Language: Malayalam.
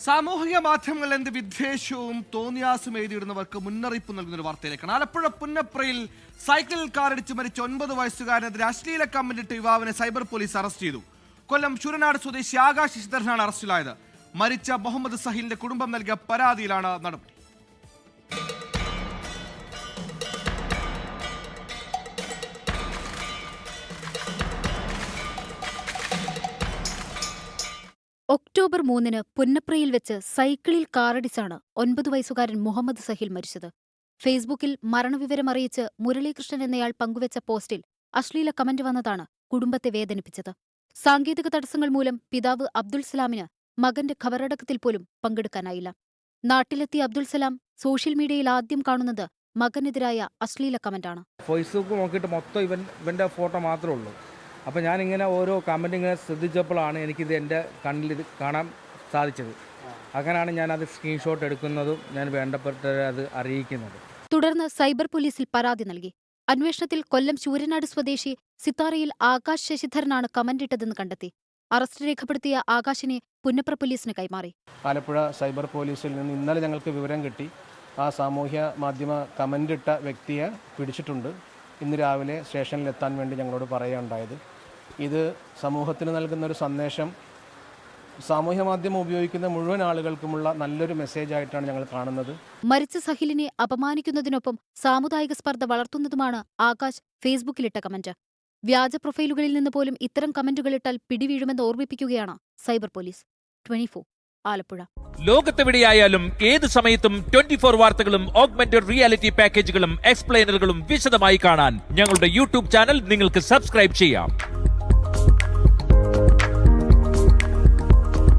സാമൂഹിക മാധ്യമങ്ങളിൽ എന്ത് വിദ്വേഷവും തോന്നിയാസും എഴുതിയിടുന്നവർക്ക് മുന്നറിയിപ്പ് നൽകുന്ന വാർത്തയിലേക്കാണ്. ആലപ്പുഴ പുന്നപ്രയിൽ സൈക്കിളിൽ കാറിടിച്ച് മരിച്ച 9 വയസ്സുകാരനെതിരെ അശ്ലീല കമന്റിട്ട് യുവാവിനെ സൈബർ പോലീസ് അറസ്റ്റ് ചെയ്തു. കൊല്ലം ശൂരനാട് സ്വദേശി ആകാശ് ശശിധരനാണ് അറസ്റ്റിലായത്. മരിച്ച മുഹമ്മദ് സഹീലിന്റെ കുടുംബം നൽകിയ പരാതിയിലാണ് നടപടി. ഒക്ടോബർ 3 പുന്നപ്രയിൽ വെച്ച് സൈക്കിളിൽ കാറിടിച്ചാണ് 9 വയസ്സുകാരൻ മുഹമ്മദ് സഹീൽ മരിച്ചത്. ഫേസ്ബുക്കിൽ മരണവിവരമറിയിച്ച് മുരളീകൃഷ്ണൻ എന്നയാൾ പങ്കുവച്ച പോസ്റ്റിൽ അശ്ലീല കമന്റ് വന്നതാണ് കുടുംബത്തെ വേദനിപ്പിച്ചത്. സാങ്കേതിക തടസ്സങ്ങൾ മൂലം പിതാവ് അബ്ദുൾ സലാമിന് മകന്റെ ഖബറടക്കത്തിൽ പോലും പങ്കെടുക്കാനായില്ല. നാട്ടിലെത്തിയ അബ്ദുൾ സലാം സോഷ്യൽ മീഡിയയിൽ ആദ്യം കാണുന്നത് മകനെതിരായ അശ്ലീല കമന്റാണ്. ഫേസ്ബുക്ക് നോക്കിയിട്ട് മൊത്തം ഇവൻ്റെ ഫോട്ടോ മാത്രമേ ഉള്ളൂ. അപ്പോൾ ഞാനിങ്ങനെ ഓരോ കമൻറ്റ് ഇങ്ങനെ ശ്രദ്ധിച്ചപ്പോഴാണ് എനിക്കിത് എൻ്റെ കണ്ണിൽ ഇത് കാണാൻ സാധിച്ചത്. അങ്ങനെയാണ് ഞാനത് സ്ക്രീൻഷോട്ട് എടുക്കുന്നതും ഞാൻ വേണ്ടപ്പെട്ടവരെ അത് അറിയിക്കുന്നത്. തുടർന്ന് സൈബർ പോലീസിൽ പരാതി നൽകി. അന്വേഷണത്തിൽ കൊല്ലം ശൂരനാട് സ്വദേശി സിത്താരയിൽ ആകാശ് ശശിധരനാണ് കമന്റിട്ടതെന്ന് കണ്ടെത്തി. അറസ്റ്റ് രേഖപ്പെടുത്തിയ ആകാശിനെ പുന്നപ്ര പോലീസിന് കൈമാറി. ആലപ്പുഴ സൈബർ പോലീസിൽ നിന്ന് ഇന്നലെ ഞങ്ങൾക്ക് വിവരം കിട്ടി. ആ സാമൂഹ്യ മാധ്യമ കമന്റിട്ട വ്യക്തിയെ പിടിച്ചിട്ടുണ്ട്. ഇന്ന് രാവിലെ സ്റ്റേഷനിലെത്താൻ വേണ്ടി ഞങ്ങളോട് പറയുകയുണ്ടായത്. ഇത് സമൂഹത്തിന് നൽകുന്നൊരു സന്ദേശം സാമൂഹ്യ മാധ്യമം ഉപയോഗിക്കുന്ന മുഴുവൻ ആളുകൾക്കുമുള്ള നല്ലൊരു മെസ്സേജായിട്ടാണ് ഞങ്ങൾ കാണുന്നത്. മരിച്ച സഹിലിനെ അപമാനിക്കുന്നതിനൊപ്പം സാമുദായിക സ്പർദ്ധ വളർത്തുന്നതുമാണ് ആകാശ് ഫേസ്ബുക്കിലിട്ട കമന്റ്. വ്യാജ പ്രൊഫൈലുകളിൽ നിന്ന് പോലും ഇത്തരം കമന്റുകളിട്ടാൽ പിടിവീഴുമെന്ന് ഓർമ്മിപ്പിക്കുകയാണ് സൈബർ പോലീസ്. 24 ആലപ്പുഴ. ലോകത്തെവിടെയായാലും ഏത് സമയത്തും 24 വാർത്തകളും ഓഗ്മെന്റഡ് റിയാലിറ്റി പാക്കേജുകളും എക്സ്പ്ലെയിനറുകളും വിശദമായി കാണാൻ ഞങ്ങളുടെ യൂട്യൂബ് ചാനൽ നിങ്ങൾക്ക് സബ്സ്ക്രൈബ് ചെയ്യാം.